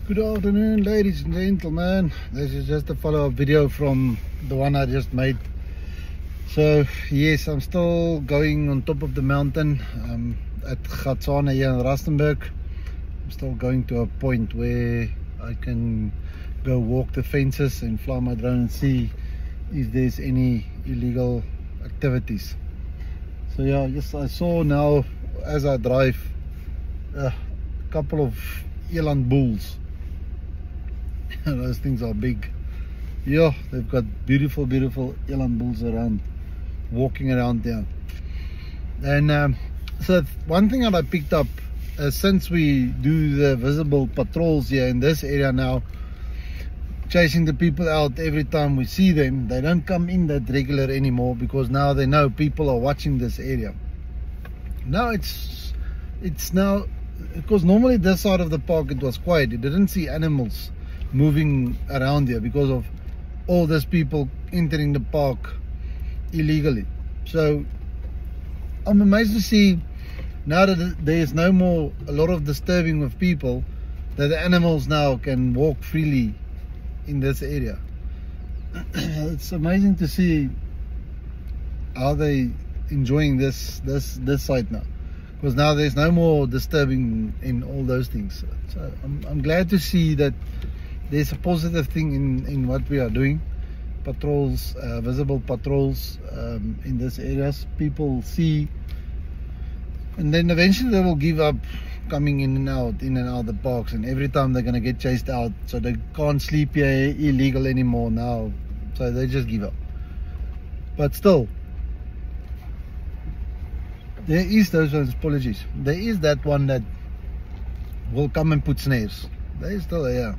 Good afternoon, ladies and gentlemen. This is just a follow-up video from the one I just made. So yes, I'm still going on top of the mountain at Gatsane here in Rustenburg. I'm still going to a point where I can go walk the fences and fly my drone and see if there's any illegal activities. So yeah, yes, I saw now as I drive a couple of eland bulls. Those things are big. Yeah, they've got beautiful eland bulls around, walking around there. And so one thing that I picked up since we do the visible patrols here in this area now, chasing the people out every time we see them, they don't come in that regular anymore, because now they know people are watching this area. Now it's now, because normally this side of the park it was quiet, you didn't see animals moving around here because of all these people entering the park illegally. So I'm amazed to see now that there is no more a lot of disturbing of people, that the animals now can walk freely in this area. It's amazing to see how they enjoying this site now, because now there's no more disturbing in all those things. So I'm glad to see that there's a positive thing in what we are doing. Patrols, visible patrols in these areas. People see, and then eventually they will give up coming in and out the parks, and every time they're going to get chased out, so they can't sleep here illegal anymore now, so they just give up. But still, there is those ones, apologies, there is that one that will come and put snares. They're still here.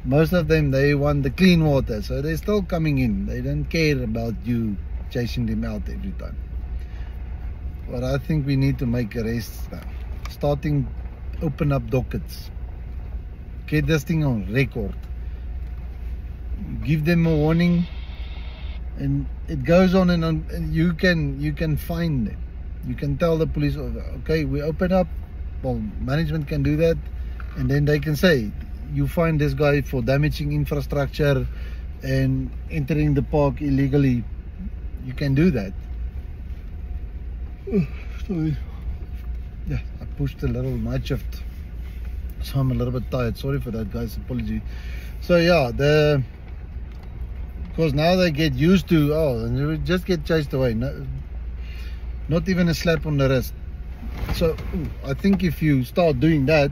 Most of them, they want the clean water, so they're still coming in. They don't care about you chasing them out every time. But I think we need to make arrests now. Starting, open up dockets. Get this thing on record. Give them a warning, and it goes on and on. And you can find them. You can tell the police, okay, we open up. Well, management can do that, and then they can say, you find this guy for damaging infrastructure and entering the park illegally. You can do that. Oh, sorry. Yeah, I pushed a little night shift, so I'm a little bit tired. Sorry for that, guys. Apology. So yeah, because now they get used to, and you just get chased away. No, not even a slap on the wrist. So I think if you start doing that,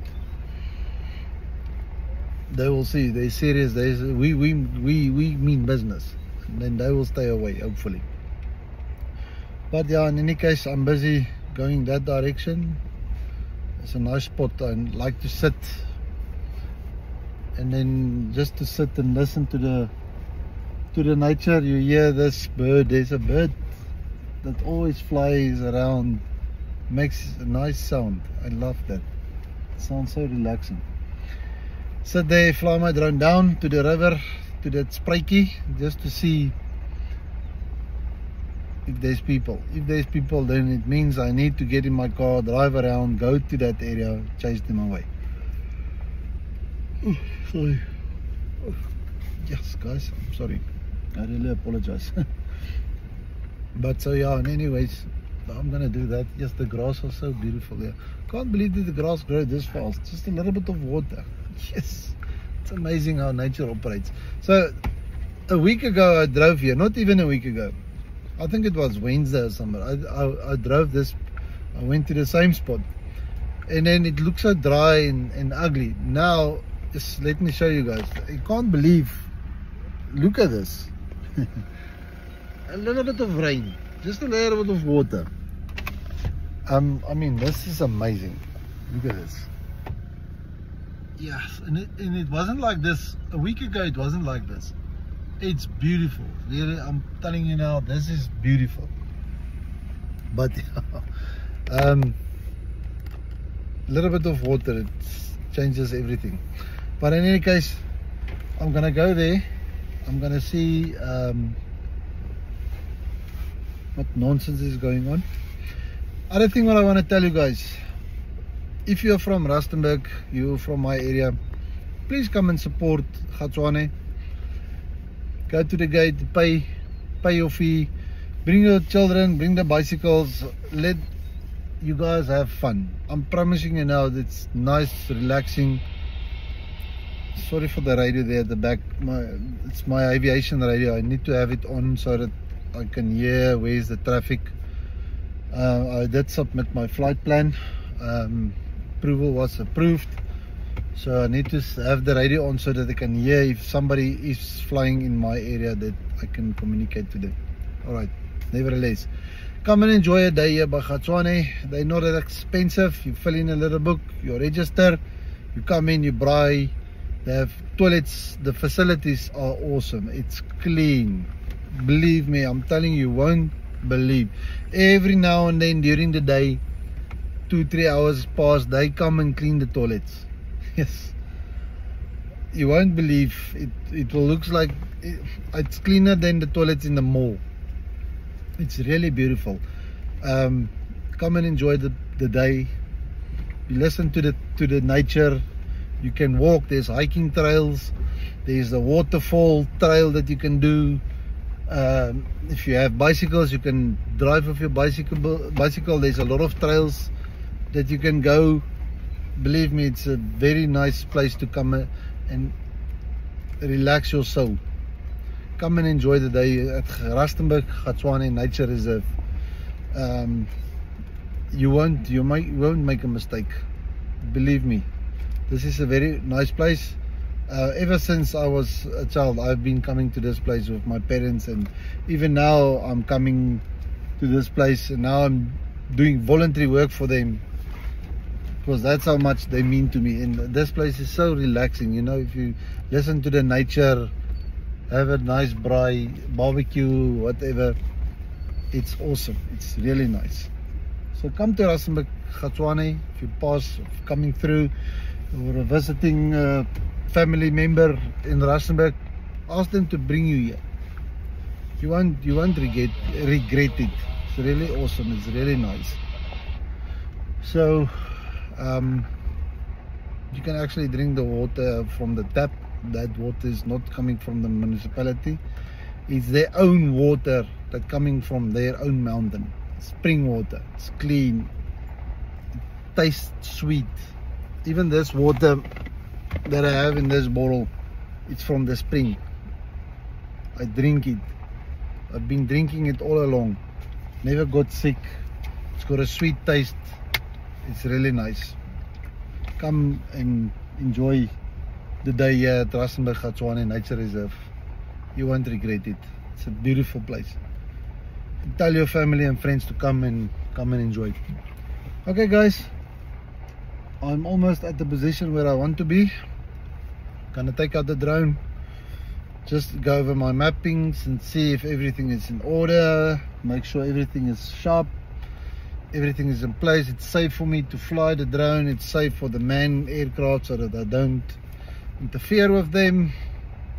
they will see they're serious. We mean business, and then they will stay away, hopefully. But yeah, in any case, I'm busy going that direction. It's a nice spot. I like to sit, and then just to sit and listen to the nature. You hear this bird. There's a bird that always flies around, makes a nice sound. I love that. It sounds so relaxing. Sit there, fly my drone down to the river, to that spruitjie, just to see if there's people. If there's people, then it means I need to get in my car, drive around, go to that area, chase them away. Oh, sorry. Oh, yes, guys, I'm sorry. I really apologize. But so yeah, and anyways, I'm gonna do that. Yes, the grass was so beautiful there. Can't believe that the grass grows this fast. Just a little bit of water. Yes, it's amazing how nature operates. So a week ago I drove here, not even a week ago, I think it was Wednesday or something. I drove this, I went to the same spot, and then it looks so dry and ugly. Now just let me show you guys. You can't believe, look at this. A little bit of rain, just a little bit of water. I mean, this is amazing. Look at this. Yes, and it wasn't like this a week ago. It wasn't like this. It's beautiful. Really, I'm telling you now, this is beautiful. But a little bit of water, it changes everything. But in any case, I'm gonna go there. I'm gonna see what nonsense is going on. Other thing what I want to tell you guys, if you're from Rustenburg, you're from my area, please come and support Gatswane. Go to the gate, pay your fee, bring your children, bring the bicycles, let you guys have fun. I'm promising you now, it's nice, relaxing. Sorry for the radio there at the back. It's my aviation radio. I need to have it on so that I can hear where's the traffic. I did submit my flight plan. Approval was approved. So I need to have the radio on so that I can hear if somebody is flying in my area, that I can communicate to them. Alright, nevertheless, come and enjoy a day here by Gatswane. They're not that expensive. You fill in a little book, you register, you come in, you buy. They have toilets, the facilities are awesome. It's clean. Believe me, I'm telling you, won't believe. Every now and then during the day, 2-3 hours pass, they come and clean the toilets. Yes. You won't believe it. It will look like it's cleaner than the toilets in the mall. It's really beautiful. Come and enjoy the day. You listen to the nature. You can walk. There's hiking trails. There's a waterfall trail that you can do. If you have bicycles, you can drive with your bicycle. There's a lot of trails that you can go. Believe me, it's a very nice place to come and relax your soul. Come and enjoy the day at Rustenburg Gatswane Nature Reserve. You won't make a mistake. Believe me, this is a very nice place. Ever since I was a child, I've been coming to this place with my parents, and even now I'm coming to this place, and now I'm doing voluntary work for them, because that's how much they mean to me. And this place is so relaxing, you know. If you listen to the nature, have a nice braai, barbecue, whatever, it's awesome. It's really nice. So come to Rustenburg Gatswane. If you pass, coming through, or visiting a family member in Rustenburg, ask them to bring you here. You won't regret it. It's really awesome. It's really nice. So you can actually drink the water from the tap. That water is not coming from the municipality. It's their own water that coming from their own mountain. Spring water. It's clean. It tastes sweet. Even this water that I have in this bottle, it's from the spring. I drink it. I've been drinking it all along. Never got sick. It's got a sweet taste. It's really nice. Come and enjoy the day here at Rustenburg Gatswane Nature Reserve. You won't regret it. It's a beautiful place. Tell your family and friends to come and enjoy it. Okay guys, I'm almost at the position where I want to be. Gonna take out the drone, just go over my mappings and see if everything is in order, make sure everything is sharp, everything is in place. It's safe for me to fly the drone. It's safe for the manned aircraft so that I don't interfere with them,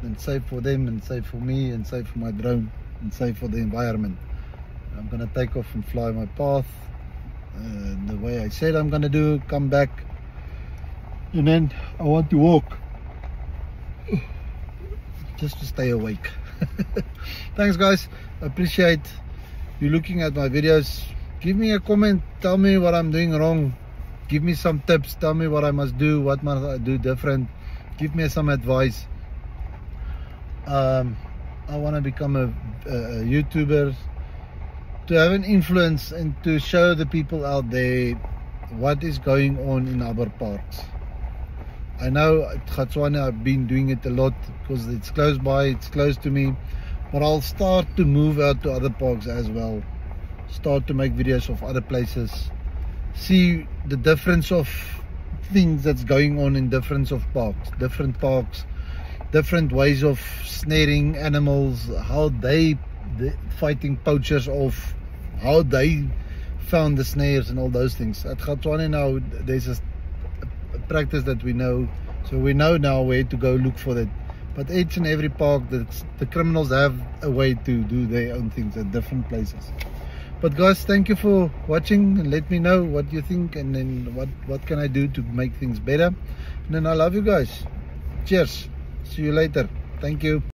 and safe for them, and safe for me, and safe for my drone, and safe for the environment. I'm gonna take off and fly my path the way I said I'm gonna do. Come back, and then I want to walk just to stay awake. Thanks guys, I appreciate you looking at my videos. Give me a comment, tell me what I'm doing wrong, give me some tips, tell me what I must do, what must I do different, give me some advice. I want to become a YouTuber, to have an influence and to show the people out there what is going on in our parks. I know at Gatswane I've been doing it a lot because it's close by, it's close to me, but I'll start to move out to other parks as well, start to make videos of other places, see the difference of things that's going on in different parks, different ways of snaring animals, how they fighting poachers off, how they found the snares and all those things. At Gatswane now there's a practice that we know, so we know now where to go look for that. But each and every park, the criminals have a way to do their own things at different places. But guys, thank you for watching, and let me know what you think, and then what can I do to make things better. And then I love you guys. cheers, see you later. Thank you.